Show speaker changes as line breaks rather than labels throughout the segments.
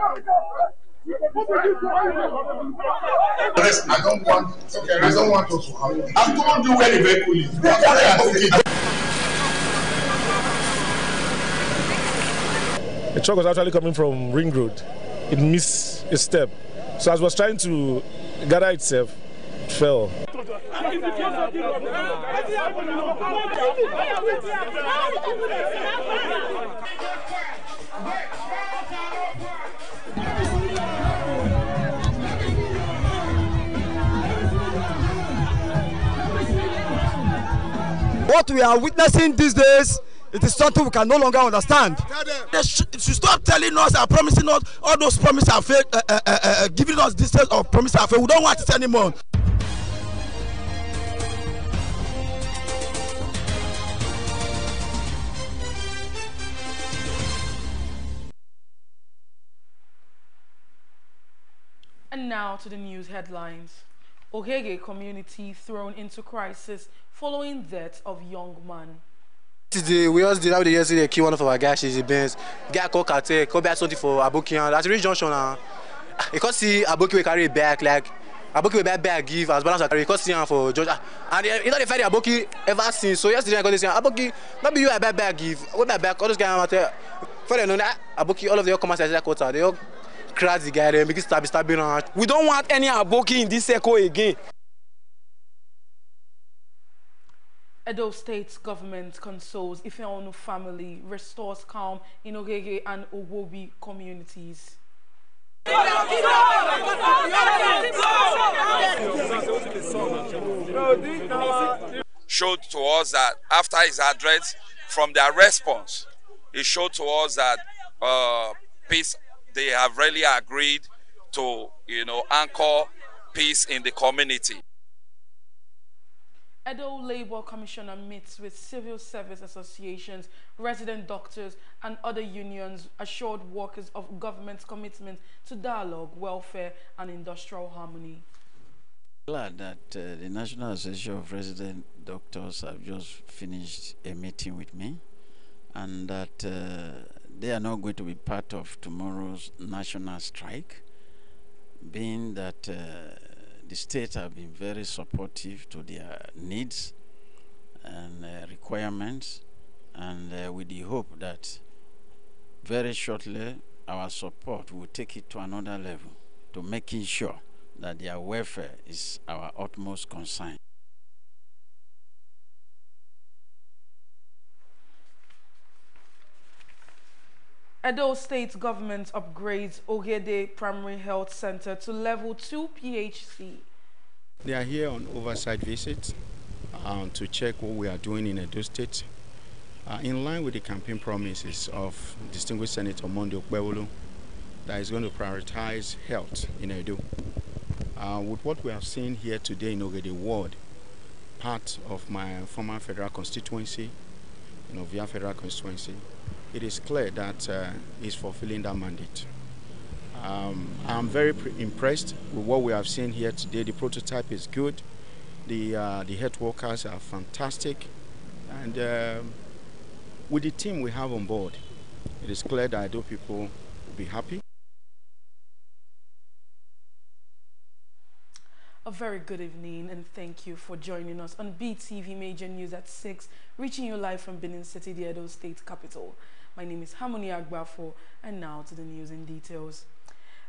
I don't want us to have. I'm going to do very, very coolly.
The truck was actually coming from Ring Road. It missed a step. So as it was trying to gather itself, it fell.
What we are witnessing these days, it is something we can no longer understand.
They should stop telling us and promising us all those promises are fake, giving us this set of promises are fake. We don't want it anymore.
And now to the news headlines. Ogege community thrown into crisis following death of young man.
We also did that yesterday. Key one of our guys is Benz. Guy called Kate, called back something for Aboki. At the junction now, you can see Aboki will carry back like Aboki will back give as balance. You can see him for George. And you know the fact that Aboki ever since. So yesterday I got this saying Aboki, maybe you a back give. What back? All those guys out there. For them know that Aboki, all of them come as a quarter. They all crash the guy. They make it stabbing around.
We don't want any Aboki in this circle again.
Edo State government consoles Ifeonu family, restores calm in Ogege and Owobi communities.
Showed to us that after his address, from their response, it showed to us that peace, they have really agreed to, anchor peace in the community.
Edo Labour Commissioner meets with civil service associations, resident doctors, and other unions, assured workers of government's commitment to dialogue, welfare, and industrial harmony.
Glad that the National Association of Resident Doctors have just finished a meeting with me, and that they are not going to be part of tomorrow's national strike, being that the state have been very supportive to their needs and requirements, and with the hope that very shortly our support will take it to another level, to making sure that their welfare is our utmost concern.
Edo State government upgrades Ogede Primary Health Center to level 2 PHC.
They are here on oversight visit to check what we are doing in Edo State. In line with the campaign promises of distinguished Senator Monday Okpebholo, that is going to prioritize health in Edo. With what we have seen here today in Ogede Ward, part of my former federal constituency, via federal constituency, it is clear that he's fulfilling that mandate. I'm very impressed with what we have seen here today. The prototype is good. The health workers are fantastic. And with the team we have on board, it is clear that Edo people will be happy.
A very good evening and thank you for joining us on BeeTv Major News at 6, reaching you live from Benin City, the Edo State capital. My name is Harmony Agbafo, and now to the news in details.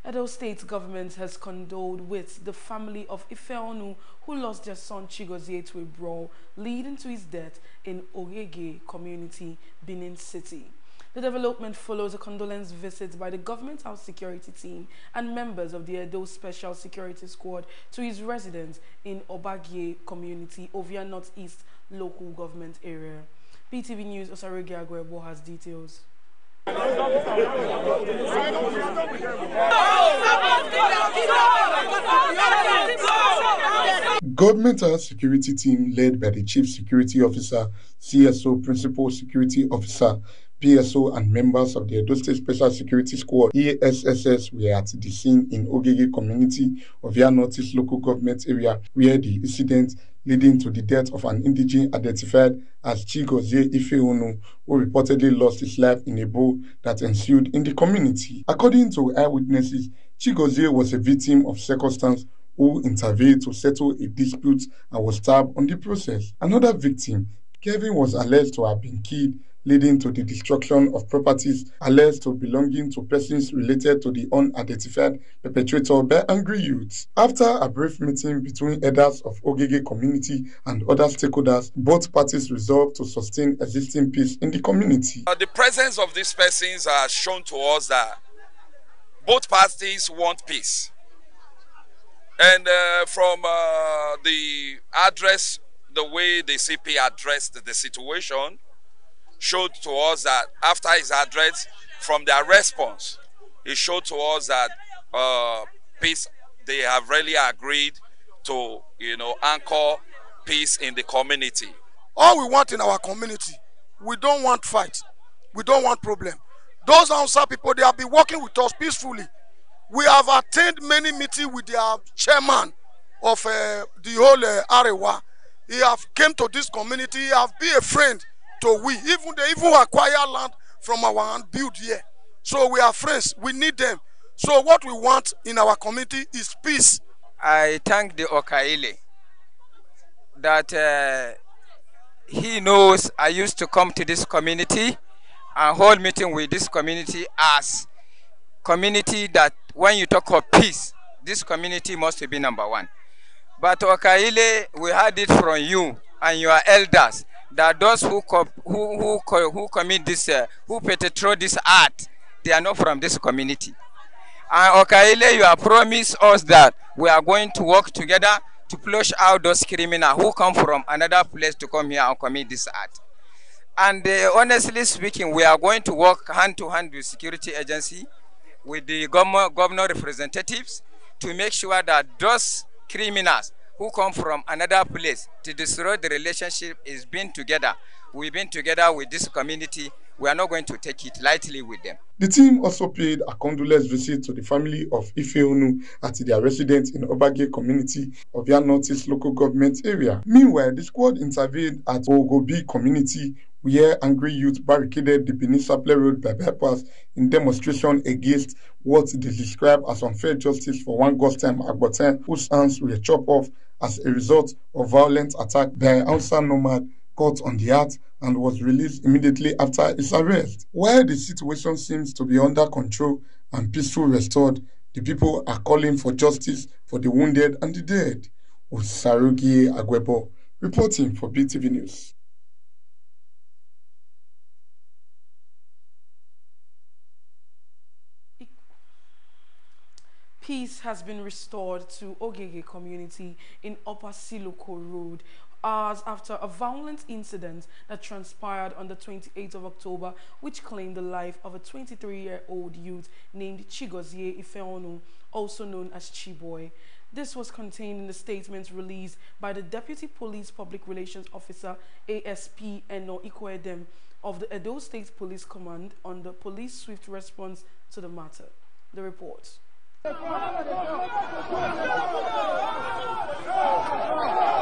Edo State government has condoled with the family of Ifeonu, who lost their son Chigozie to a brawl leading to his death in Ogege community, Benin City. The development follows a condolence visit by the government house security team and members of the Edo Special Security Squad to his residence in Obagie community, Ovia Northeast local government area. BeeTv News Osarege Agwebo has details.
Government House security team led by the Chief Security Officer, CSO, Principal Security Officer, PSO, and members of the Edo State Special Security Squad, ESSS, were at the scene in Ogege community of Ovia Northeast local government area where the incident leading to the death of an indigene identified as Chigozie Ifeonu, who reportedly lost his life in a brawl that ensued in the community. According to eyewitnesses, Chigozie was a victim of circumstance who intervened to settle a dispute and was stabbed on the process. Another victim, Kevin, was alleged to have been killed, leading to the destruction of properties alleged to belonging to persons related to the unidentified perpetrator by angry youths. After a brief meeting between elders of Ogege community and other stakeholders, both parties resolved to sustain existing peace in the community.
The presence of these persons has shown to us that both parties want peace. And from the address, the way the CP addressed the situation, showed to us that after his address, from their response, it showed to us that peace, they have really agreed to, anchor peace in the community.
All we want in our community, we don't want fight, we don't want problem. Those Hausa people, they have been working with us peacefully. We have attended many meetings with their chairman of the whole Arewa. He have came to this community, he have been a friend to we. They even acquire land from our hand, build here. So we are friends, we need them. So what we want in our community is peace.
I thank the Okaile that he knows I used to come to this community and hold meeting with this community as community that when you talk of peace, this community must be number one. But Okaile, we heard it from you and your elders that those who commit this, who perpetrate this act, they are not from this community. And Okaile, you have promised us that we are going to work together to flush out those criminals who come from another place to come here and commit this act. And honestly speaking, we are going to work hand to hand with security agency, with the governor representatives, to make sure that those criminals who come from another place to destroy the relationship is being together. We've been together with this community. We are not going to take it lightly with them.
The team also paid a condolence visit to the family of Ifeonu at their residence in Obage community of Yan Northeast local government area. Meanwhile, the squad intervened at Ogobi community, where angry youth barricaded the Benin Saple Road by bypass in demonstration against what they describe as unfair justice for one Gostem Agboten, whose hands were chopped off as a result of violent attack by an Hausa nomad caught on the act and was released immediately after his arrest. While the situation seems to be under control and peaceful restored, the people are calling for justice for the wounded and the dead. Osarugi Agwebo, reporting for BeeTv News.
Peace has been restored to Ogege community in Upper Siloko Road hours after a violent incident that transpired on the 28th of October, which claimed the life of a 23-year-old youth named Chigozie Ifeonu, also known as Chiboy. This was contained in the statement released by the Deputy Police Public Relations Officer, ASP Eno Ikwedem, of the Edo State Police Command on the police swift response to the matter. The report.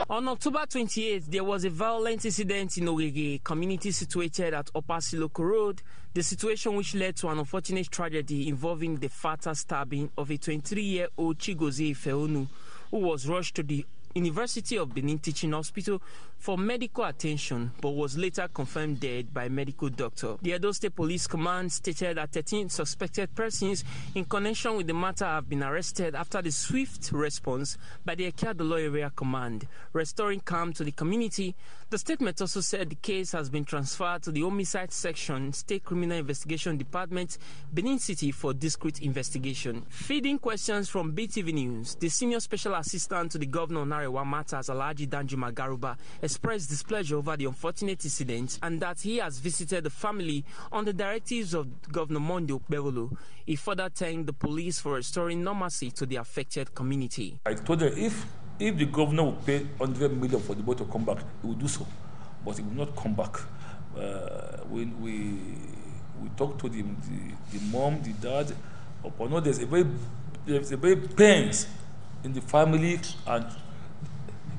On October 28th, there was a violent incident in Ogege, community situated at Upper Siloko Road, the situation which led to an unfortunate tragedy involving the fatal stabbing of a 23-year-old Chigozie Ifeonu, who was rushed to the University of Benin Teaching Hospital for medical attention, but was later confirmed dead by a medical doctor. The Edo State Police Command stated that 13 suspected persons in connection with the matter have been arrested after the swift response by the Ekiadolo Area Command, restoring calm to the community. The statement also said the case has been transferred to the Homicide Section, State Criminal Investigation Department, Benin City for discreet investigation. Feeding questions from BeeTv News, the Senior Special Assistant to the Governor on Arewa Matters, Alhaji Danjuma Garuba, expressed displeasure over the unfortunate incident and that he has visited the family on the directives of Governor Monday Okpebholo. He further thanked the police for restoring normalcy to the affected community.
I told her if the governor would pay 100 million for the boy to come back, he would do so, but he will not come back. We talked to the mom, the dad. Upon all, there's a very pains in the family and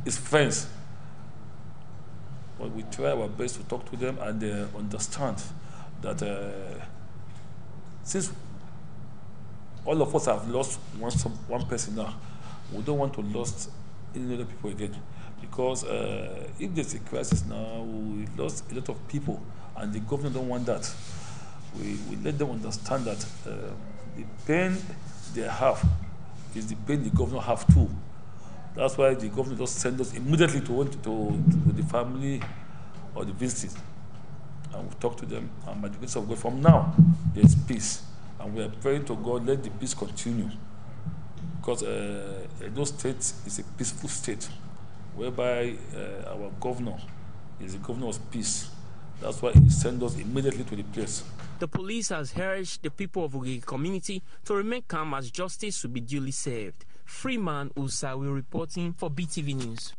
his friends But we try our best to talk to them and understand that since all of us have lost one person now, we don't want to lose any other people again. Because if there's a crisis now, we lost a lot of people, and the government don't want that. We let them understand that the pain they have is the pain the government have too. That's why the government just send us immediately to the family or the visitors, and we talk to them. And by the grace of God, from now there's peace, and we are praying to God, let the peace continue, because Edo State is a peaceful state, whereby our governor is a governor of peace. That's why he sent us immediately to the place.
The police has urged the people of the community to remain calm as justice will be duly served. Freeman Usawi reporting for BeeTv News.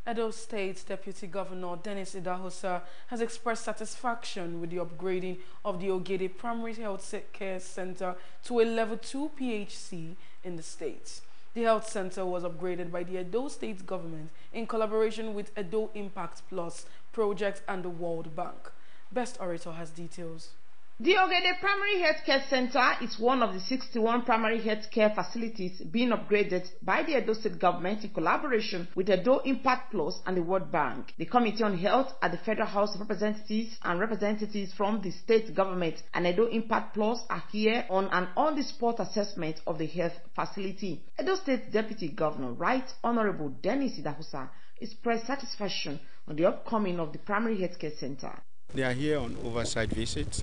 Edo State Deputy Governor Dennis Idahosa has expressed satisfaction with the upgrading of the Ogede Primary Health Care Center to a Level 2 PHC in the state. The health center was upgraded by the Edo State government in collaboration with Edo Impact Plus project and the World Bank. Best Orator has details.
The Ogede Primary Healthcare Center is one of the 61 primary healthcare facilities being upgraded by the Edo State government in collaboration with Edo Impact Plus and the World Bank. The Committee on Health at the Federal House of Representatives and representatives from the state government and Edo Impact Plus are here on an on-the-spot assessment of the health facility. Edo State Deputy Governor, Right Honorable Dennis Idahosa, expressed satisfaction on the upcoming of the primary healthcare center.
They are here on oversight visit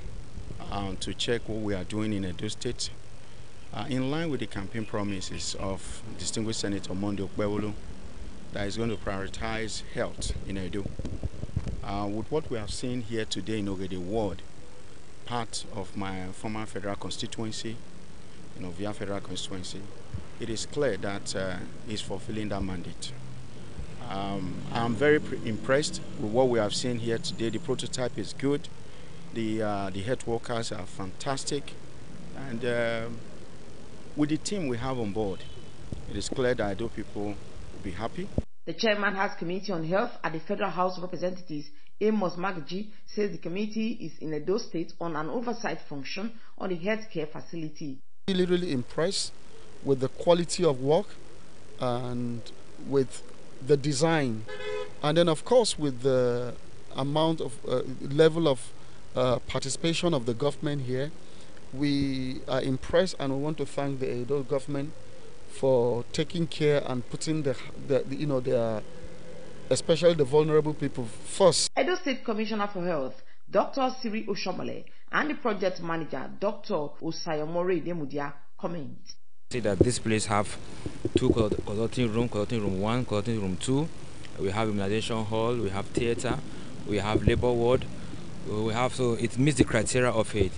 to check what we are doing in Edo State, in line with the campaign promises of distinguished Senator Monday Okpebholo that is going to prioritize health in Edo. With what we have seen here today in Ogede Ward, part of my former federal constituency, Via Federal Constituency, it is clear that he's fulfilling that mandate. I'm very impressed with what we have seen here today. The prototype is good. The health workers are fantastic, and with the team we have on board, it is clear that Edo people will be happy.
The chairman has Committee on Health at the Federal House of Representatives, Amos Magji, says the committee is in Edo State on an oversight function on the healthcare facility.
Really impressed with the quality of work and with the design, and then of course with the amount of level of participation of the government here. We are impressed, and we want to thank the Edo government for taking care and putting especially the vulnerable people first.
Edo State Commissioner for Health, Dr. Siri Oshomole, and the project manager, Dr. Osayomore Demudia, comment.
See that this place have two consulting room 1, consulting room 2. We have immunization hall, we have theater, we have labor ward. So it meets the criteria of a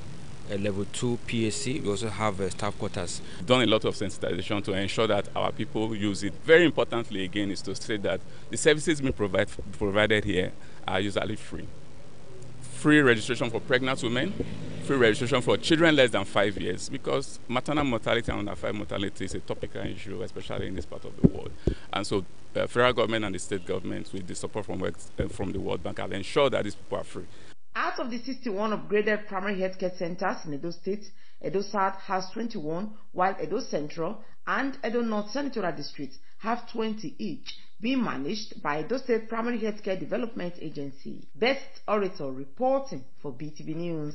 level 2 PHC. We also have staff quarters.
We've done a lot of sensitization to ensure that our people use it. Very importantly, again, is to say that the services being provided here are usually free. Free registration for pregnant women, free registration for children less than 5 years, because maternal mortality and under 5 mortality is a topical issue, especially in this part of the world. And so the federal government and the state government, with the support from the World Bank, have ensured that these people are free.
Out of the 61 upgraded primary healthcare centers in Edo State, Edo South has 21, while Edo Central and Edo North Senatorial District have 20 each, being managed by Edo State Primary Healthcare Development Agency. Best Orator reporting for BeeTv News.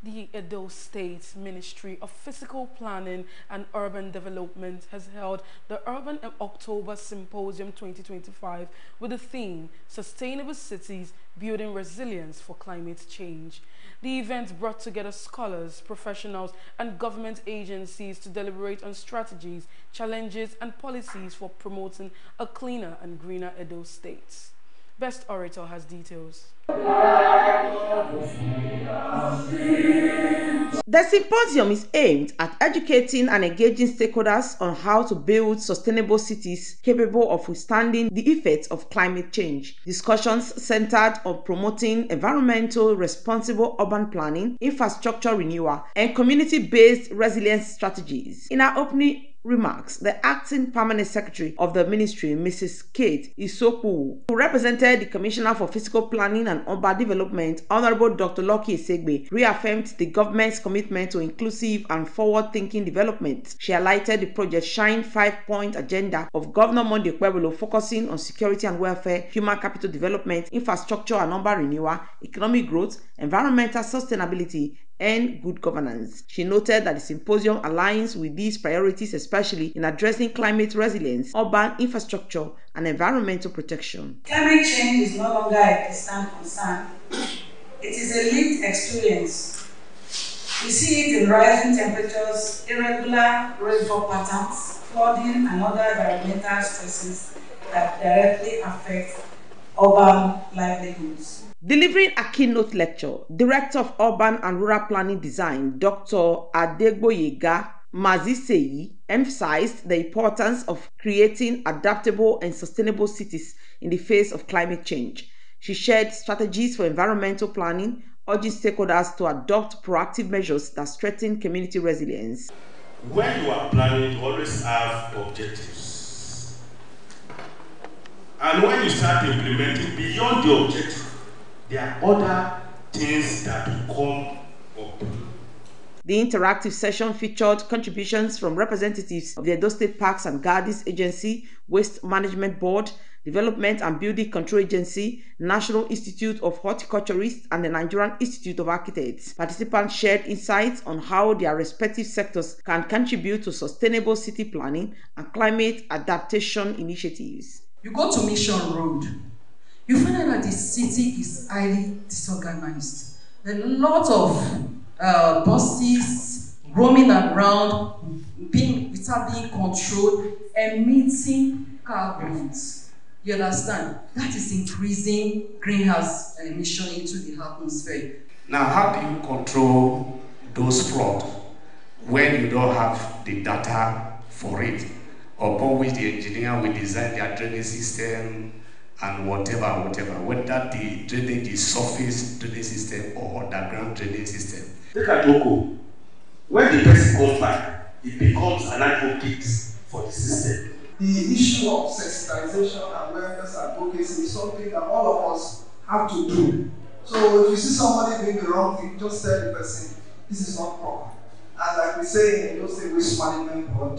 The Edo State Ministry of Physical Planning and Urban Development has held the Urban October Symposium 2025 with the theme Sustainable Cities Building Resilience for Climate Change. The event brought together scholars, professionals, and government agencies to deliberate on strategies, challenges, and policies for promoting a cleaner and greener Edo State. Best Orator has details.
The symposium is aimed at educating and engaging stakeholders on how to build sustainable cities capable of withstanding the effects of climate change. Discussions centered on promoting environmental responsible urban planning, infrastructure renewal, and community-based resilience strategies. In her opening remarks, the acting permanent secretary of the ministry, Mrs. Kate Isoku, who represented the Commissioner for Physical Planning and Urban Development, Honorable Dr. Lucky Esegbe, reaffirmed the government's commitment to inclusive and forward-thinking development. She highlighted the Project Shine 5-point agenda of Governor Monday Okpebholo, focusing on security and welfare, human capital development, infrastructure and urban renewal, economic growth, environmental sustainability, and good governance. She noted that the symposium aligns with these priorities, especially in addressing climate resilience, urban infrastructure, and environmental protection.
Climate change is no longer a distant concern. It is a lived experience. We see it in rising temperatures, irregular rainfall patterns, flooding, and other environmental stresses that directly affect urban livelihoods.
Delivering a keynote lecture, Director of Urban and Rural Planning Design, Dr. Adegboyega Maziseyi, emphasized the importance of creating adaptable and sustainable cities in the face of climate change. She shared strategies for environmental planning, urging stakeholders to adopt proactive measures that strengthen community resilience.
When you are planning, you always have objectives. And when you start implementing beyond the objective, there are other things that will come up.
The interactive session featured contributions from representatives of the Edo State Parks and Gardens Agency, Waste Management Board, Development and Building Control Agency, National Institute of Horticulturists, and the Nigerian Institute of Architects. Participants shared insights on how their respective sectors can contribute to sustainable city planning and climate adaptation initiatives.
You go to Mission Road, you find out that the city is highly disorganized. There are a lot of buses roaming around, without being controlled, emitting carbons. You understand? That is increasing greenhouse emission into the atmosphere.
Now, how do you control those floods when you don't have the data for it, upon which the engineer will design their drainage system and whatever, whether the drainage is surface drainage system or underground drainage system. Take a Toko. When the person comes back, it becomes an advocate for the system.
The issue of sensitization and awareness advocacy is something that all of us have to do. So if you see somebody doing the wrong thing, just tell the person, this is not proper. And like we say in the Waste Management Board,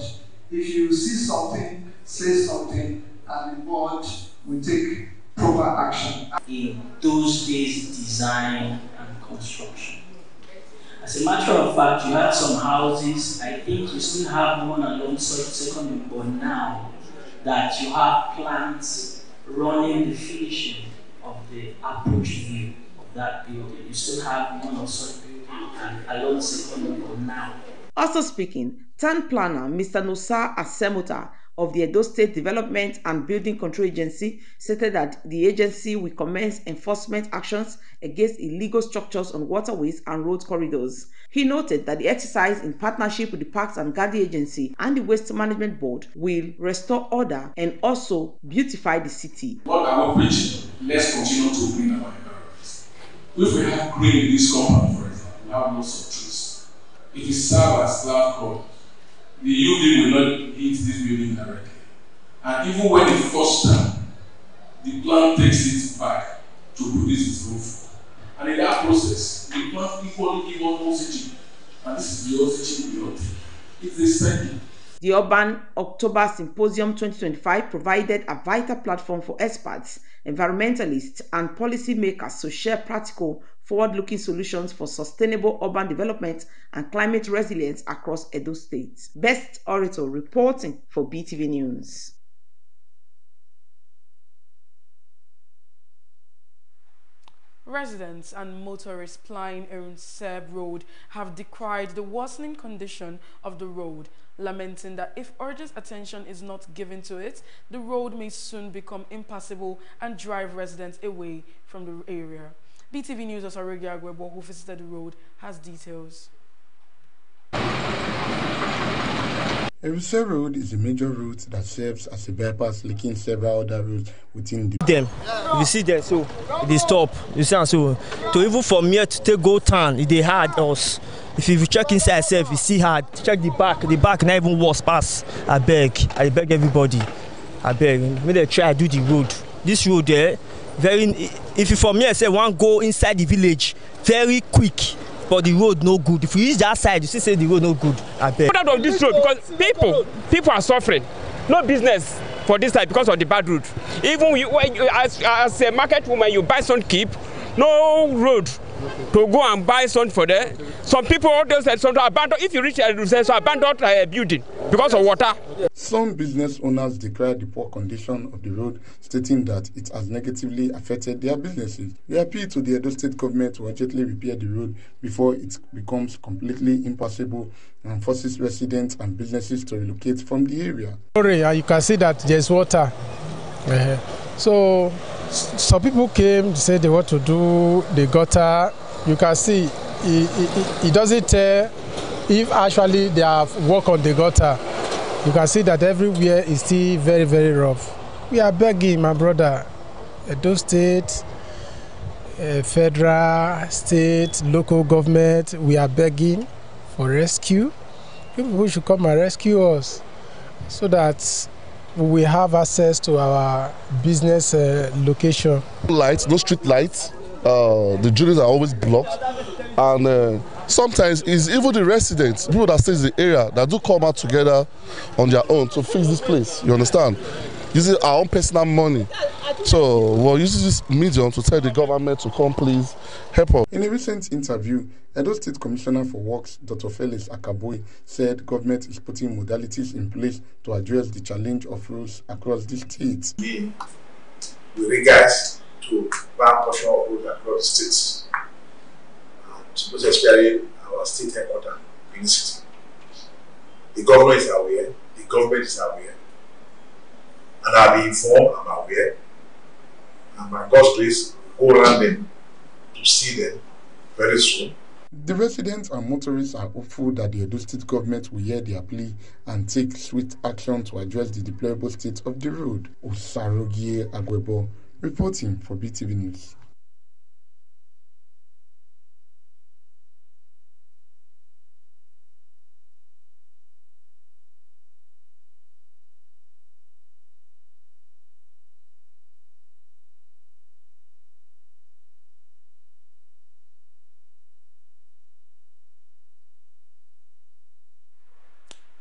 if you see something, say something, and the board will take proper action.
In those days, design and construction. As a matter of fact, you have some houses, I think you still have one along second, but now that you have plants running the finishing of the approach view of that building, you still have one or such building along second, but now.
Also speaking, town planner Mr. Nusa Asemuta of the Edo State Development and Building Control Agency stated that the agency will commence enforcement actions against illegal structures on waterways and road corridors. He noted that the exercise, in partnership with the Parks and Gardens Agency and the Waste Management Board, will restore order and also beautify the city.
What are we preaching? Let's continue to green our environment. If we have green in this compound, for example, we have lots of trees. If it serves as cloud cover, the UV will not hit this building directly. And even when it falls down, the plant takes it back to produce its roof. And in that process, the plant equally gives us oxygen. And this is the oxygen we all take. It's a cycle.
The Urban October Symposium 2025 provided a vital platform for experts, environmentalists, and policymakers to share practical, forward-looking solutions for sustainable urban development and climate resilience across Edo State. Best Orator reporting for BeeTv News.
Residents and motorists plying Erin Seb Road have decried the worsening condition of the road, lamenting that if urgent attention is not given to it, the road may soon become impassable and drive residents away from the area. BeeTv News' Osarigi Agwebo, who visited the road, has details.
Eruse Road is a major route that serves as a bypass linking several other roads within the...
If you see them, so they stop. You see, so to even from here to take go town, they hard us. If you check inside yourself, you see hard. Check the back not even worse pass. I beg everybody. I beg. When they try to do the road, this road there, very. If you from here say one go inside the village, very quick. But the road no good. If you reach that side, you see say the road no good. I beg.
Out of this road because people are suffering. No business for this side because of the bad road. Even as a market woman, you buy some keep, no road to go and buy some for there. Some people also said some abandon. If you reach a abandoned building because of water.
Some business owners declared the poor condition of the road, stating that it has negatively affected their businesses. They appeal to the Edo State government to urgently repair the road before it becomes completely impassable and forces residents and businesses to relocate from the area.
You can see that there's water. So some people came to say they want to do the gutter. You can see it doesn't tell if actually they have work on the gutter. You can see that everywhere is still very, very rough. We are begging, my brother, Edo State, federal, state, local government, we are begging for rescue. People should come and rescue us so that we have access to our business location.
Lights, no street lights. The drains are always blocked, and sometimes it's even the residents, people that stay in the area, that do come out together on their own to fix this place. You understand? Using our own personal money. So we're using this medium to tell the government to come, please help us.
In a recent interview, Edo State Commissioner for Works, Dr. Felix Akaboy, said government is putting modalities in place to address the challenge of roads across the state.
With regards to one portion of roads across the states, and most especially our state headquarters in the city. The government is aware, the government is aware, and I'll be informed, I'm aware, and by God's grace, we'll go around them to see them very soon.
The residents and motorists are hopeful that the Edo State government will hear their plea and take swift action to address the deplorable state of the road. Osarigi Agwebo, reporting for BeeTv News.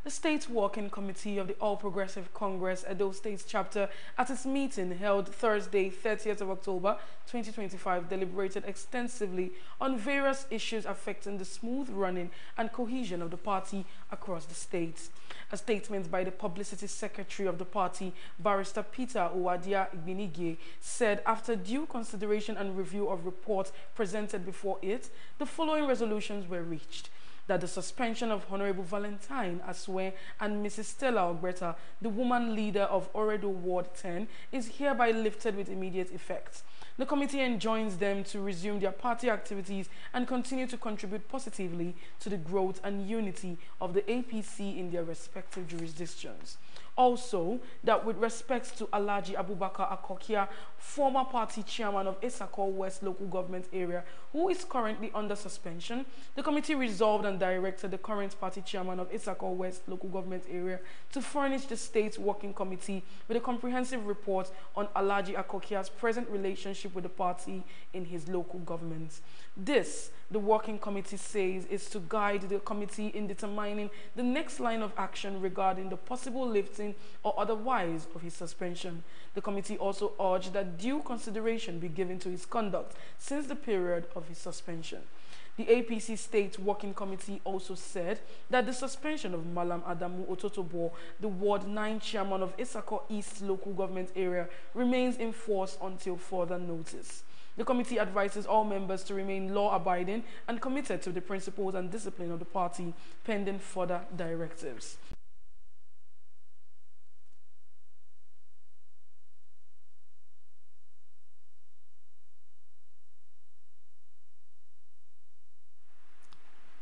The State Working Committee of the All Progressive Congress, Edo State Chapter, at its meeting held Thursday, 30th of October 2025, deliberated extensively on various issues affecting the smooth running and cohesion of the party across the state. A statement by the Publicity Secretary of the party, Barrister Peter Owadia Igbinige, said after due consideration and review of reports presented before it, the following resolutions were reached: that the suspension of Honorable Valentine Aswe and Mrs. Stella Ogbeta, the woman leader of Oredo Ward 10, is hereby lifted with immediate effect. The committee enjoins them to resume their party activities and continue to contribute positively to the growth and unity of the APC in their respective jurisdictions. Also, that with respect to Alhaji Abubakar Akokia, former party chairman of Isako West local government area, who is currently under suspension, the committee resolved and directed the current party chairman of Isako West local government area to furnish the State Working Committee with a comprehensive report on Alhaji Akokia's present relationship with the party in his local government. This, the Working Committee says, is to guide the committee in determining the next line of action regarding the possible lifting or otherwise of his suspension. The committee also urged that due consideration be given to his conduct since the period of his suspension. The APC State Working Committee also said that the suspension of Malam Adamu Ototobo, the Ward 9 chairman of Isako East local government area, remains in force until further notice. The committee advises all members to remain law-abiding and committed to the principles and discipline of the party, pending further directives.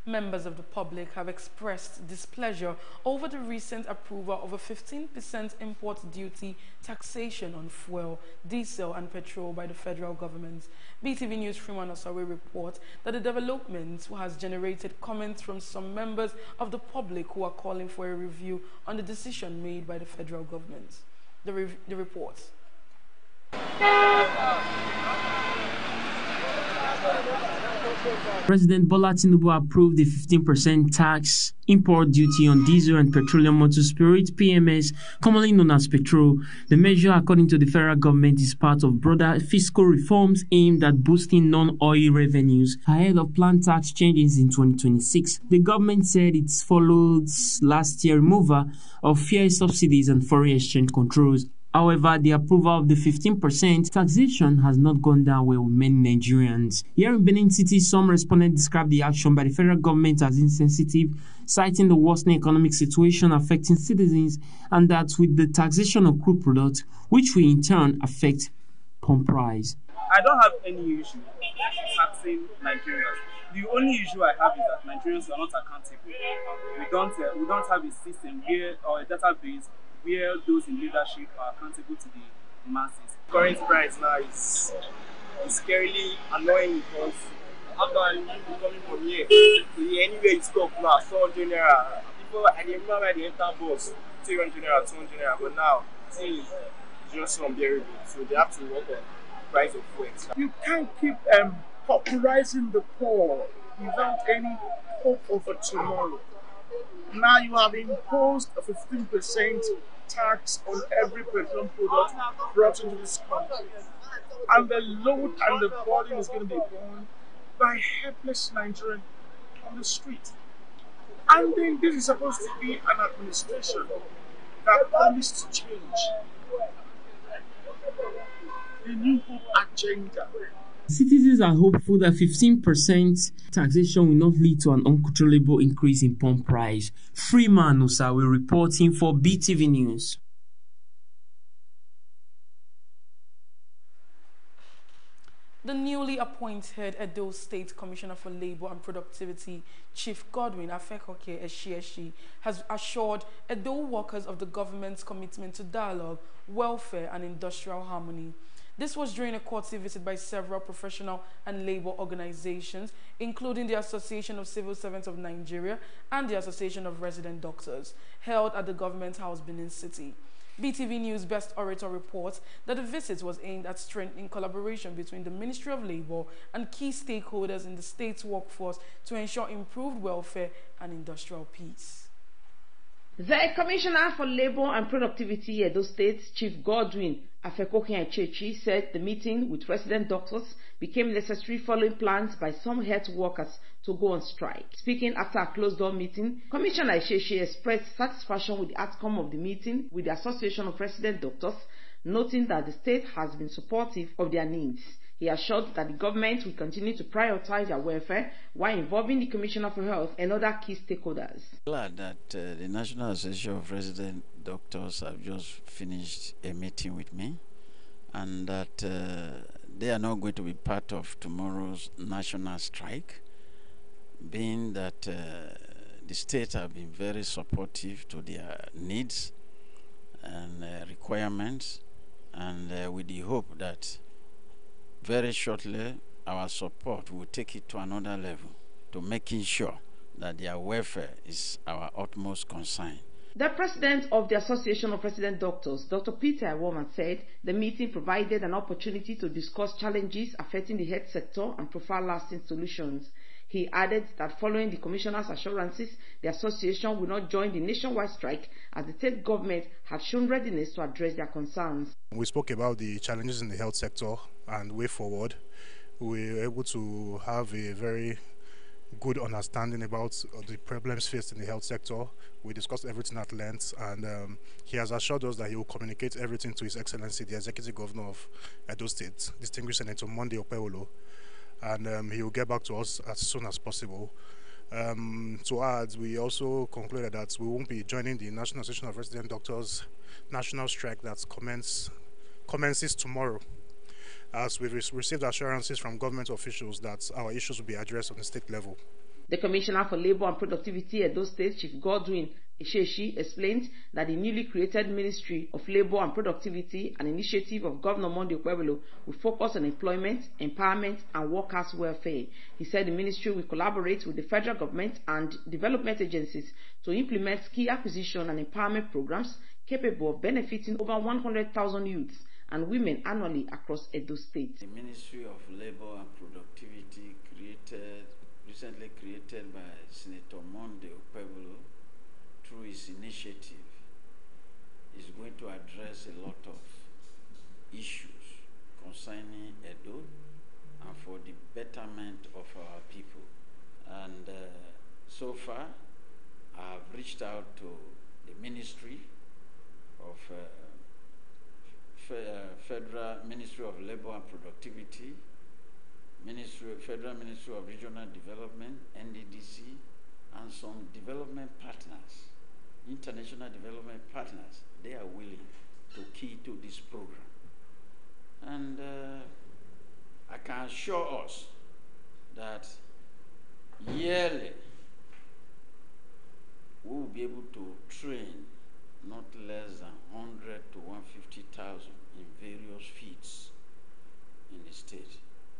Members of the public have expressed displeasure over the recent approval of a 15% import duty taxation on fuel, diesel and petrol by the federal government. BeeTv News Freeman Osawe report that the development has generated comments from some members of the public who are calling for a review on the decision made by the federal government. The report.
President Bola Tinubu approved the 15% tax import duty on diesel and petroleum motor spirit (PMS), commonly known as petrol. The measure, according to the federal government, is part of broader fiscal reforms aimed at boosting non-oil revenues ahead of planned tax changes in 2026. The government said it followed last year's removal of fuel subsidies and foreign exchange controls. However, the approval of the 15% taxation has not gone down well with many Nigerians. Here in Benin City, some respondents described the action by the federal government as insensitive, citing the worsening economic situation affecting citizens and that with the taxation of crude products, which will in turn affect pump price.
I don't have any issue taxing Nigerians. The only issue I have is that Nigerians are not accountable. We don't have a system or a database where those in leadership are accountable to the masses. Current price now is scarily annoying because after coming from here, anywhere you stop now, 400 naira. People, I remember when they enter bus, 300 naira, 200 naira, but now things is just unbearable. So they have to work on price of fuel.
You can't keep popularizing the poor without any hope of a tomorrow. Now you have imposed a 15% tax on every petroleum product brought into this country. And the load and the burden is going to be borne by helpless Nigerians on the street. And then this is supposed to be an administration that promised change. The New Hope agenda.
Citizens are hopeful that 15% taxation will not lead to an uncontrollable increase in pump price. Freeman Osawe reporting for BeeTv News.
The newly appointed Edo State Commissioner for Labour and Productivity, Chief Godwin Afekoke Eshieshi, has assured Edo workers of the government's commitment to dialogue, welfare and industrial harmony. This was during a courtesy visit by several professional and labor organizations, including the Association of Civil Servants of Nigeria and the Association of Resident Doctors, held at the Government House, Benin City. BeeTv News Best Orator reports that the visit was aimed at strengthening collaboration between the Ministry of Labour and key stakeholders in the state's workforce to ensure improved welfare and industrial peace.
The Commissioner for Labour and Productivity, Edo State, Chief Godwin Afekoke Eshieshi, said the meeting with resident doctors became necessary following plans by some health workers to go on strike. Speaking after a closed-door meeting, Commissioner Eshieshi expressed satisfaction with the outcome of the meeting with the Association of Resident Doctors, noting that the state has been supportive of their needs. He assured that the government will continue to prioritize their welfare while involving the Commissioner for Health and other key stakeholders.
Glad that the National Association of Resident Doctors have just finished a meeting with me, and that they are not going to be part of tomorrow's national strike, being that the state have been very supportive to their needs and requirements, and with the hope that very shortly our support will take it to another level, to making sure that their welfare is our utmost concern.
The president of the Association of Resident Doctors, Dr. Peter Iwoma, said the meeting provided an opportunity to discuss challenges affecting the health sector and provide lasting solutions. He added that following the Commissioner's assurances, the association will not join the nationwide strike as the state government had shown readiness to address their concerns.
We spoke about the challenges in the health sector and way forward. We were able to have a very good understanding about the problems faced in the health sector. We discussed everything at length, and he has assured us that he will communicate everything to His Excellency, the Executive Governor of Edo State, Distinguished Senator Monday Okpewolo, and he will get back to us as soon as possible. To add, we also concluded that we won't be joining the National Association of Resident Doctors national strike that commences tomorrow, as we've received assurances from government officials that our issues will be addressed on the state level.
The Commissioner for Labour and Productivity at Edo State, Chief Godwin Isheshi, explained that the newly created Ministry of Labour and Productivity, an initiative of Governor Monday Okpewolo, will focus on employment, empowerment and workers' welfare. He said the ministry will collaborate with the federal government and development agencies to implement skill acquisition and empowerment programs capable of benefiting over 100,000 youths and women annually across Edo State.
The Ministry of Labour and Productivity recently created by Senator Monday Okpewolo through his initiative is going to address a lot of issues concerning Edo and for the betterment of our people. And so far, I have reached out to the Ministry of Federal Ministry of Labour and Productivity, Federal Ministry of Regional Development, NDDC, and some development partners, international development partners. They are willing to key to this program. And I can assure us that yearly we will be able to train not less than 100 to 150,000 in various fields in the state.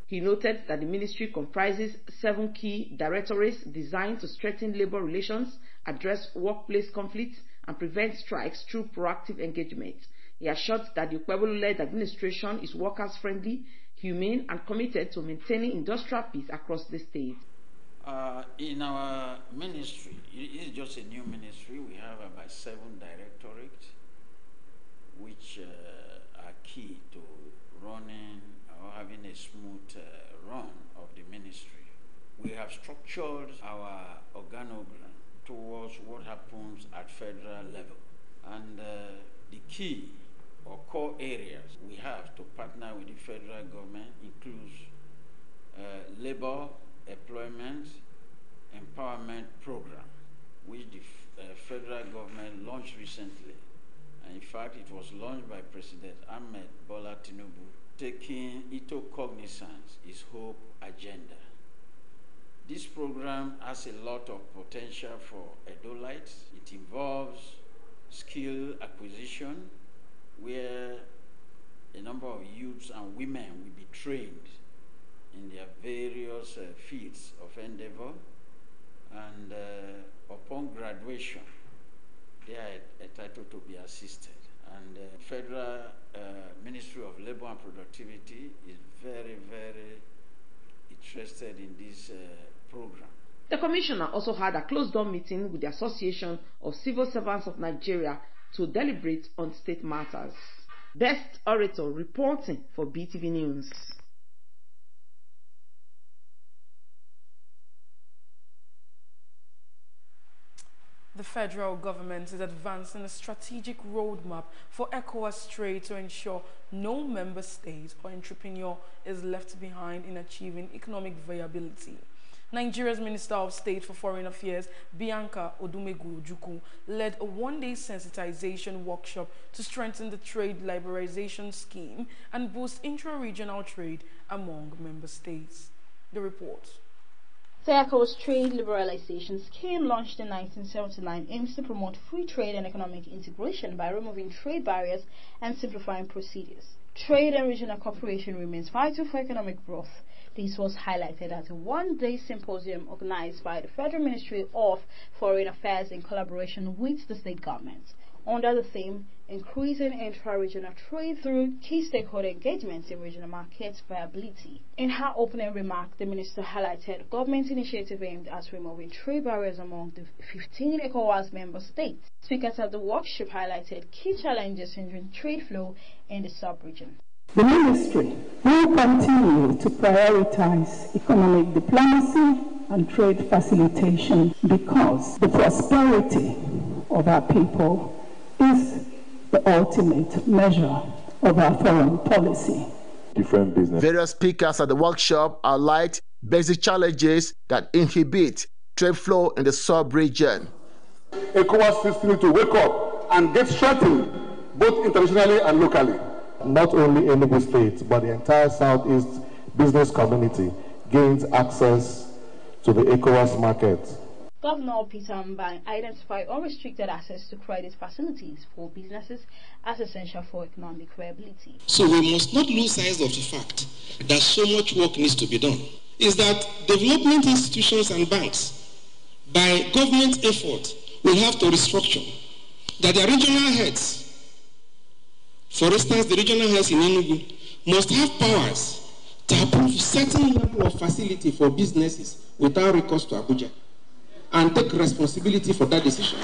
He noted that the ministry comprises 7 key directorates designed to strengthen labor relations, address workplace conflicts, and prevent strikes through proactive engagement. He assured that the Okpewolo-led administration is workers-friendly, humane, and committed to maintaining industrial peace across the state.
In our ministry, it is just a new ministry. We have about 7 directorates, which are key to running or having a smooth run of the ministry. We have structured our organogram towards what happens at federal level. And the key or core areas we have to partner with the federal government includes labor, employment, empowerment program, which the federal government launched recently. And in fact, it was launched by President Ahmed Bola Tinubu, taking into cognizance his Hope agenda. This program has a lot of potential for Edolites. It involves skill acquisition, where a number of youths and women will be trained in their various fields of endeavor, and upon graduation, they are entitled to be assisted. And the Federal Ministry of Labour and Productivity is very, very interested in this program.
The Commissioner also had a closed-door meeting with the Association of Civil Servants of Nigeria to deliberate on state matters. Best Orator reporting for BeeTv News.
The federal government is advancing a strategic roadmap for ECOWAS trade to ensure no member state or entrepreneur is left behind in achieving economic viability. Nigeria's Minister of State for Foreign Affairs, Bianca Odumegu Ojukwu, led a one-day sensitization workshop to strengthen the trade liberalization scheme and boost intra-regional trade among member states. The report.
The ECOWAS trade liberalization scheme, launched in 1979, aims to promote free trade and economic integration by removing trade barriers and simplifying procedures. Trade and regional cooperation remains vital for economic growth. This was highlighted at a one-day symposium organized by the Federal Ministry of Foreign Affairs in collaboration with the state governments, under the theme Increasing Intra-Regional Trade Through Key Stakeholder Engagements in Regional Market Viability. In her opening remark, the minister highlighted government initiative aimed at removing trade barriers among the 15 ECOWAS member states. Speakers at the workshop highlighted key challenges hindering trade flow in the sub-region.
The ministry will continue to prioritize economic diplomacy, and trade facilitation, because the prosperity of our people is the ultimate measure of our foreign policy.
Different business.
Various speakers at the workshop outlined basic challenges that inhibit trade flow in the sub-region.
ECOWAS system need to wake up and get strengthened, both internationally and locally. Not only Enugu State, but the entire Southeast business community gains access to the ECOWAS market.
Governor Peter Mbang identified unrestricted access to credit facilities for businesses as essential for economic viability.
So we must not lose sight of the fact that so much work needs to be done. Is that development institutions and banks, by government effort, will have to restructure. That the regional heads, for instance, the regional heads in Enugu, must have powers to approve certain level of facility for businesses without recourse to Abuja, and take responsibility for that decision.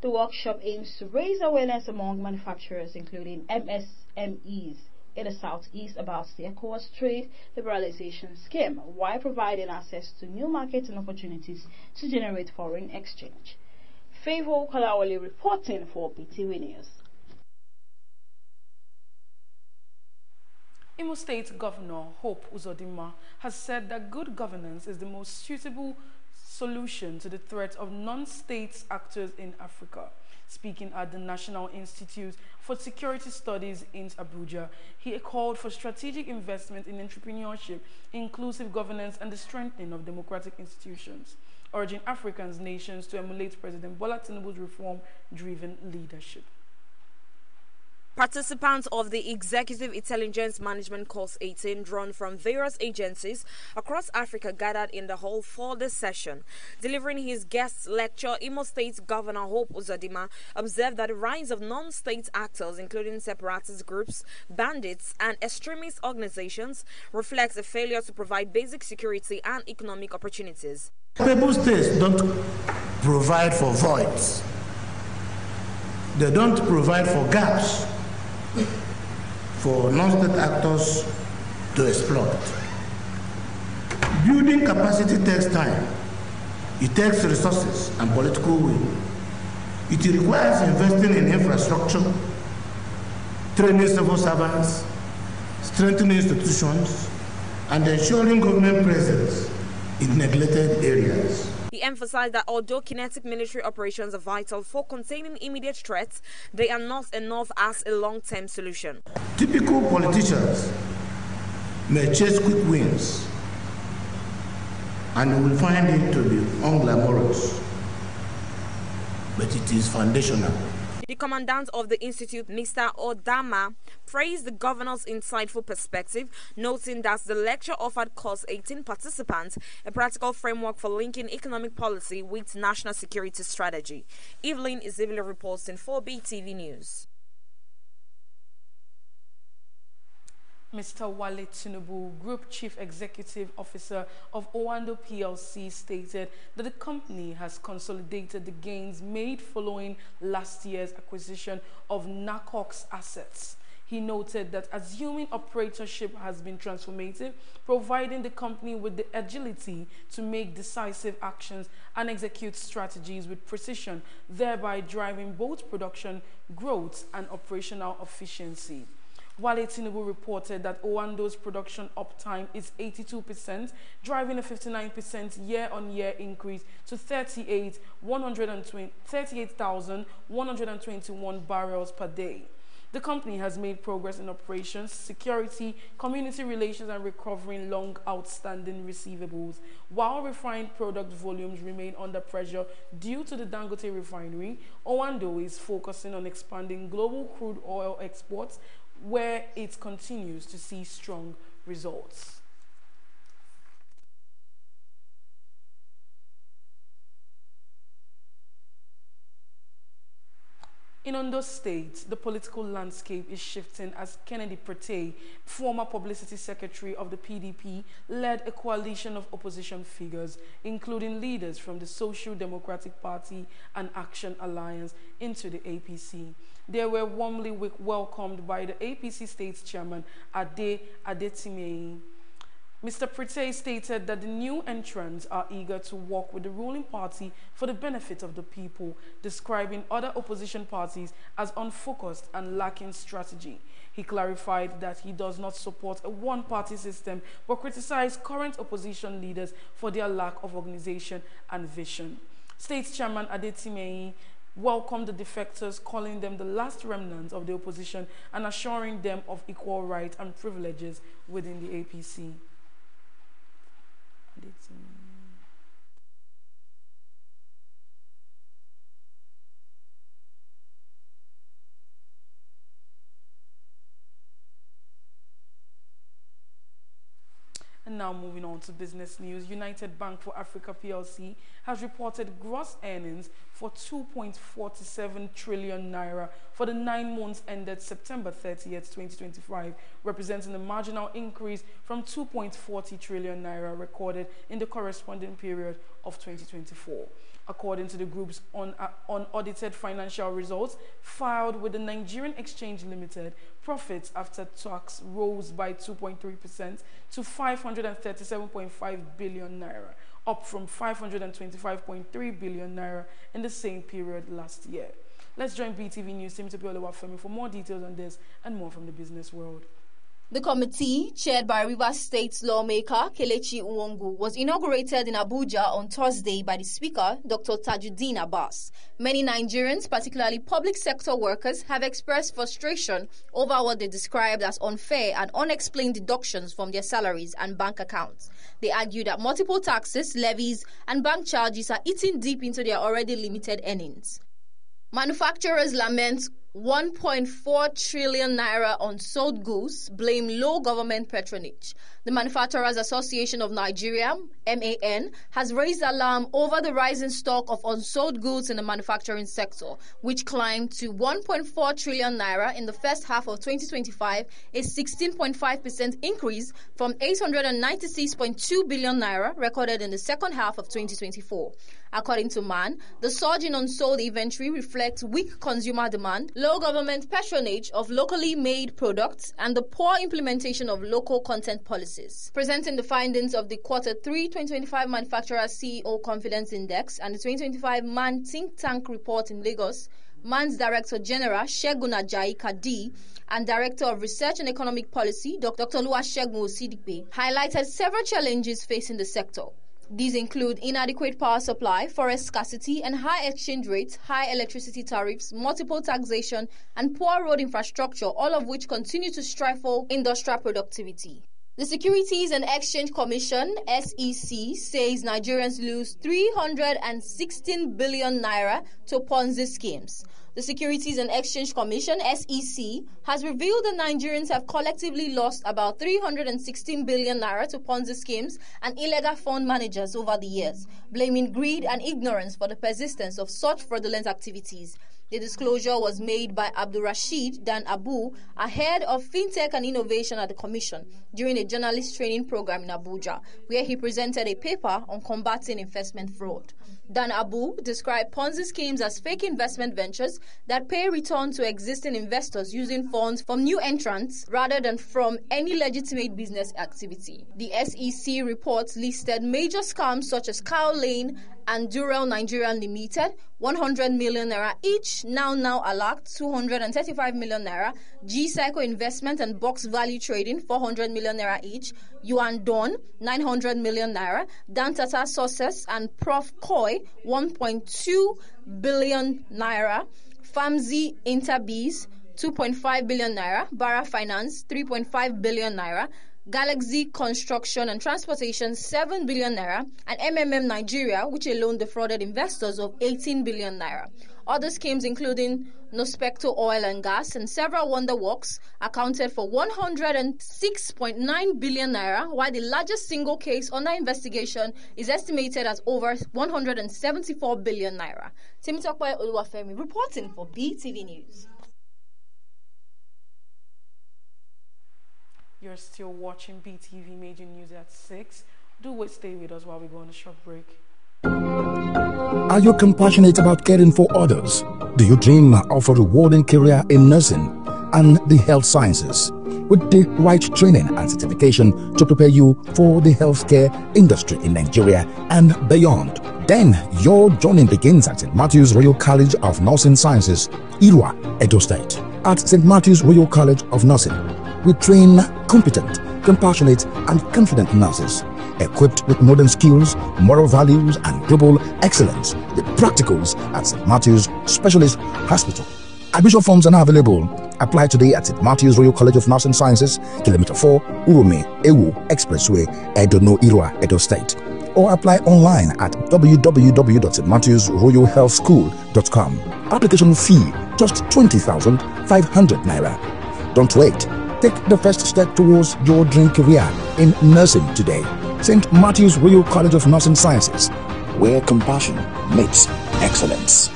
The workshop aims to raise awareness among manufacturers, including MSMEs in the Southeast, about the ECOWAS trade liberalization scheme, while providing access to new markets and opportunities to generate foreign exchange. Favor Kalawale reporting for BeeTv News.
Imo State Governor Hope Uzodinma has said that good governance is the most suitable solution to the threat of non-state actors in Africa. Speaking at the National Institute for Security Studies in Abuja, he called for strategic investment in entrepreneurship, inclusive governance, and the strengthening of democratic institutions, urging African nations to emulate President Bola Tinubu's reform-driven leadership.
Participants of the Executive Intelligence Management Course 18, drawn from various agencies across Africa, gathered in the hall for this session. Delivering his guest lecture, Imo State Governor Hope Uzodinma observed that the rise of non-state actors, including separatist groups, bandits, and extremist organizations, reflects a failure to provide basic security and economic opportunities.
People states don't provide for voids. They don't provide for gaps for non-state actors to exploit. Building capacity takes time. It takes resources and political will. It requires investing in infrastructure, training civil servants, strengthening institutions, and ensuring government presence in neglected areas.
He emphasized that although kinetic military operations are vital for containing immediate threats, they are not enough as a long-term solution.
Typical politicians may chase quick wins, and you will find it to be unglamorous, but it is foundational.
The commandant of the institute, Mr. Odama, praised the governor's insightful perspective, noting that the lecture offered course 18 participants a practical framework for linking economic policy with national security strategy. Evelyn Isibile reporting for BeeTv News.
Mr. Wale Tinubu, Group Chief Executive Officer of Owando PLC, stated that the company has consolidated the gains made following last year's acquisition of NACOC's assets. He noted that assuming operatorship has been transformative, providing the company with the agility to make decisive actions and execute strategies with precision, thereby driving both production growth and operational efficiency. Wale Tinubu reported that Owando's production uptime is 82%, driving a 59% year-on-year increase to 38,121 barrels per day. The company has made progress in operations, security, community relations, and recovering long outstanding receivables. While refined product volumes remain under pressure due to the Dangote refinery, Owando is focusing on expanding global crude oil exports, where it continues to see strong results. In Ondo State, the political landscape is shifting as Kennedy Prete, former publicity secretary of the PDP, led a coalition of opposition figures, including leaders from the Social Democratic Party and Action Alliance, into the APC. They were warmly welcomed by the APC State Chairman Ade Adetime. Mr. Prete stated that the new entrants are eager to work with the ruling party for the benefit of the people, describing other opposition parties as unfocused and lacking strategy. He clarified that he does not support a one-party system, but criticized current opposition leaders for their lack of organization and vision. State Chairman Adetimehi welcomed the defectors, calling them the last remnants of the opposition and assuring them of equal rights and privileges within the APC. And now moving on to business news, United Bank for Africa PLC has reported gross earnings for 2.47 trillion naira for the 9 months ended September 30th, 2025, representing a marginal increase from 2.40 trillion naira recorded in the corresponding period of 2024. According to the group's unaudited financial results filed with the Nigerian Exchange Limited, profits after tax rose by 2.3% to 537.5 billion naira, up from 525.3 billion naira in the same period last year. Let's join BeeTv News team to Oluwafemi for more details on this and more from the business world.
The committee, chaired by Rivers State lawmaker Kelechi Nwongu, was inaugurated in Abuja on Thursday by the Speaker, Dr. Tajuddin Abbas. Many Nigerians, particularly public sector workers, have expressed frustration over what they described as unfair and unexplained deductions from their salaries and bank accounts. They argue that multiple taxes, levies, and bank charges are eating deep into their already limited earnings. Manufacturers lament 1.4 trillion naira unsold goods, blame low government patronage. The Manufacturers Association of Nigeria, MAN, has raised alarm over the rising stock of unsold goods in the manufacturing sector, which climbed to 1.4 trillion naira in the first half of 2025, a 16.5% increase from 896.2 billion naira recorded in the second half of 2024. According to MAN, the surge in unsold inventory reflects weak consumer demand, low government patronage of locally made products, and the poor implementation of local content policies. Presenting the findings of the Quarter 3 2025 Manufacturers CEO Confidence Index and the 2025 MAN Think Tank report in Lagos, MAN's Director General Segun Ajayi Kadi and Director of Research and Economic Policy Dr. Oluwasegun Osidipe highlighted several challenges facing the sector. These include inadequate power supply, forest scarcity, and high exchange rates, high electricity tariffs, multiple taxation, and poor road infrastructure, all of which continue to stifle industrial productivity. The Securities and Exchange Commission, SEC, says Nigerians lose 316 billion naira to Ponzi schemes. The Securities and Exchange Commission, SEC, has revealed that Nigerians have collectively lost about 316 billion naira to Ponzi schemes and illegal fund managers over the years, blaming greed and ignorance for the persistence of such fraudulent activities. The disclosure was made by Abdulrasheed Dan Abu, ahead of FinTech and Innovation at the Commission, during a journalist training program in Abuja, where he presented a paper on combating investment fraud. Dan Abu described Ponzi schemes as fake investment ventures that pay return to existing investors using funds from new entrants rather than from any legitimate business activity. The SEC reports listed major scams such as Cow Lane and Durell Nigeria Limited, 100 million naira each, Now Alert, 235 million naira, G-Cycle Investment and Box Value Trading, 400 million naira each, Yuan Don, 900 million naira, Dan Tata Sources and Prof Koi, 1.2 billion naira, Famzi Interbees, 2.5 billion naira, Bara Finance, 3.5 billion naira, Galaxy Construction and Transportation, 7 billion naira, and MMM Nigeria, which alone defrauded investors of 18 billion naira. Other schemes, including Nospecto Oil and Gas and several Wonder Works, accounted for 106.9 billion naira, while the largest single case under investigation is estimated at over 174 billion naira. Temitope Oluwafemi reporting for BeeTv News.
You're still watching BeeTv Major News at 6. Do stay with us while we go on a short break.
Are you compassionate about caring for others? Do you dream of a rewarding career in nursing and the health sciences? with the right training and certification to prepare you for the healthcare industry in Nigeria and beyond. Then your journey begins at St. Matthew's Royal College of Nursing Sciences, Irua, Edo State. At St. Matthew's Royal College of Nursing, we train competent, compassionate, and confident nurses, equipped with modern skills, moral values, and global excellence. The practicals at St. Matthew's Specialist Hospital. Admission forms are now available. Apply today at St. Matthew's Royal College of Nursing Sciences, Kilometer 4, Urume, Ewu Expressway, Edono, Irua, Edo State. Or apply online at www.stmatthewsroyalhealthschool.com. Application fee just 20,500 naira. Don't wait. Take the first step towards your dream career in nursing today. St. Matthew's Royal College of Nursing Sciences, where compassion meets excellence.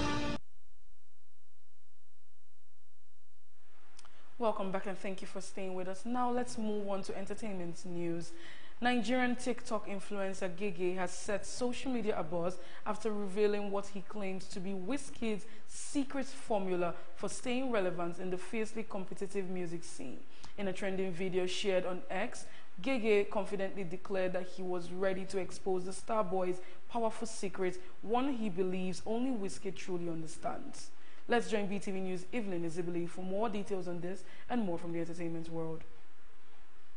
Welcome back and thank you for staying with us. Now let's move on to entertainment news. Nigerian TikTok influencer Gege has set social media abuzz after revealing what he claims to be Wizkid's secret formula for staying relevant in the fiercely competitive music scene. In a trending video shared on X, Gege confidently declared that he was ready to expose the star boy's powerful secret, one he believes only Wizkid truly understands. Let's join BeeTv News' Evelyn Izibili for more details on this and more from the entertainment world.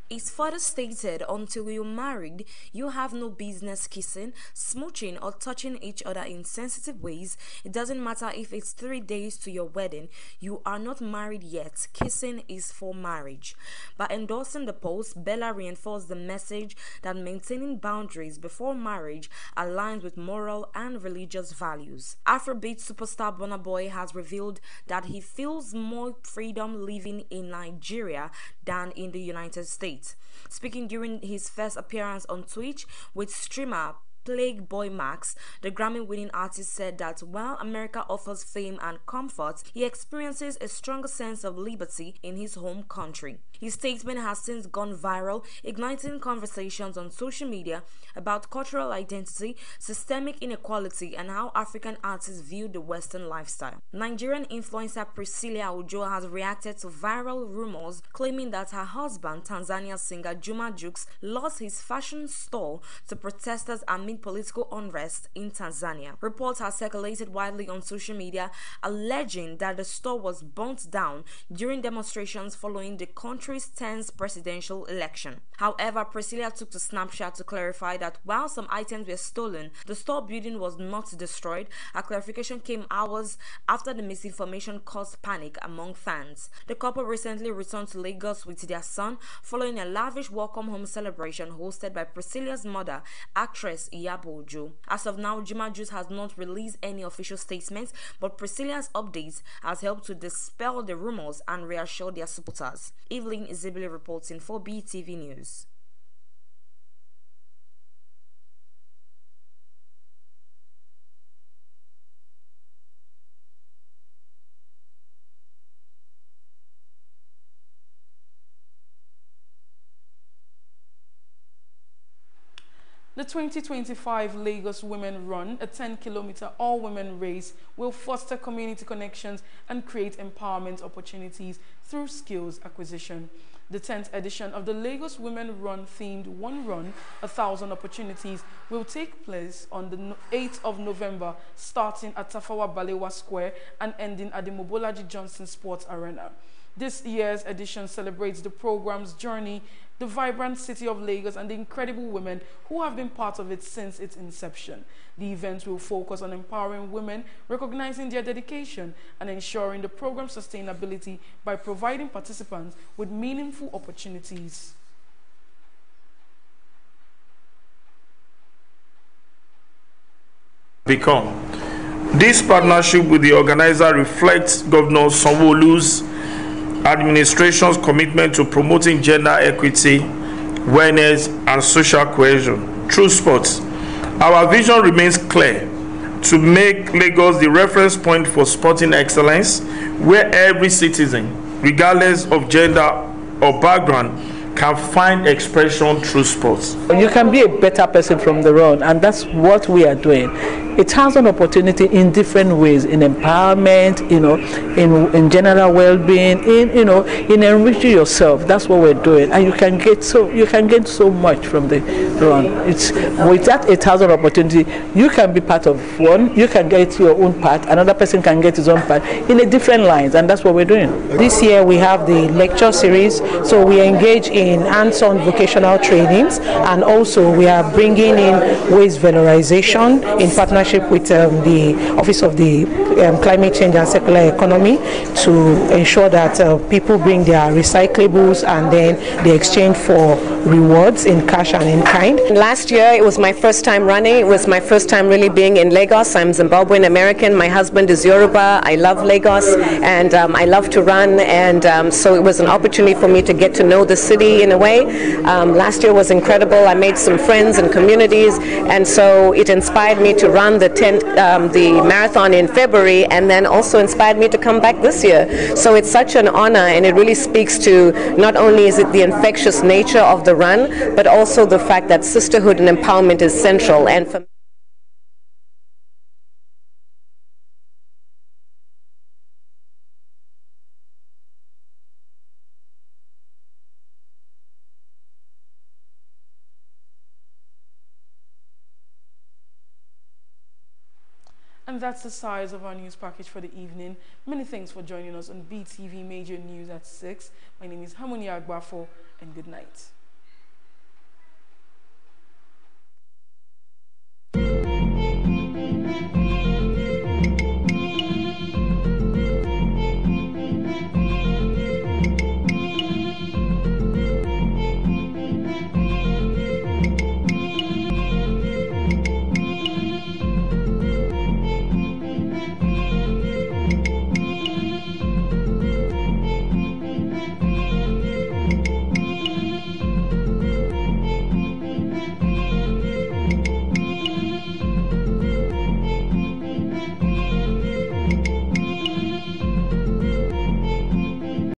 It's further stated, until you're married, you have no business kissing, smooching, or touching each other in sensitive ways. It doesn't matter if it's 3 days to your wedding, you are not married yet. Kissing is for marriage. By endorsing the post, Bella reinforced the message that maintaining boundaries before marriage aligns with moral and religious values. Afrobeat superstar Burna Boy has revealed that he feels more freedom living in Nigeria than in the United States. Speaking during his first appearance on Twitch with streamer Plague Boy Max, the Grammy-winning artist said that while America offers fame and comfort, he experiences a stronger sense of liberty in his home country. His statement has since gone viral, igniting conversations on social media about cultural identity, systemic inequality, and how African artists view the Western lifestyle. Nigerian influencer Priscilla Ojo has reacted to viral rumors claiming that her husband, Tanzania singer Juma Jux, lost his fashion store to protesters amid political unrest in Tanzania. Reports have circulated widely on social media alleging that the store was burnt down during demonstrations following the country's 10th presidential election. However, Priscilla took to Snapchat to clarify that while some items were stolen, the store building was not destroyed. A clarification came hours after the misinformation caused panic among fans. The couple recently returned to Lagos with their son following a lavish welcome home celebration hosted by Priscilla's mother, actress Iyabo Ojo. As of now, Juma Jux has not released any official statements, but Priscilla's updates has helped to dispel the rumors and reassure their supporters. Evelyn Izibili reporting for BeeTv News.
The 2025 Lagos Women Run, a 10-kilometer all-women race, will foster community connections and create empowerment opportunities through skills acquisition. The 10th edition of the Lagos Women Run themed One Run, 1,000 Opportunities will take place on the 8th of November, starting at Tafawa Balewa Square and ending at the Mobolaji Johnson Sports Arena. This year's edition celebrates the program's journey, the vibrant city of Lagos, and the incredible women who have been part of it since its inception. The event will focus on empowering women, recognizing their dedication, and ensuring the program's sustainability by providing participants with meaningful opportunities.
This partnership with the organizer reflects Governor Sanwo-Olu's administration's commitment to promoting gender equity, wellness, and social cohesion through sports. Our vision remains clear: to make Lagos the reference point for sporting excellence, where every citizen, regardless of gender or background, can find expression through sports.
You can be a better person from the run, and that's what we are doing. It has an opportunity in different ways, in empowerment, in general well-being, in enriching yourself. That's what we're doing, and you can get so much from the run. It's with that 1,000 opportunity, you can be part of one. You can get your own part. Another person can get his own part in a different lines, and that's what we're doing.
This year we have the lecture series, so we engage in hands-on vocational trainings, and also we are bringing in waste valorization in partnership with the Office of the Climate Change and Circular Economy to ensure that people bring their recyclables and then they exchange for rewards in cash and in kind.
Last year it was my first time running. It was my first time really being in Lagos. I'm Zimbabwean American. My husband is Yoruba. I love Lagos and I love to run, and so it was an opportunity for me to get to know the city in a way. Last year was incredible. I made some friends and communities, and so it inspired me to run the marathon in February, and then also inspired me to come back this year. So it's such an honor, and it really speaks to not only is it the infectious nature of the run, but also the fact that sisterhood and empowerment is central. And for
And that's the size of our news package for the evening. Many thanks for joining us on BeeTv Major News at 6. My name is Harmonia Agbafo, and good night.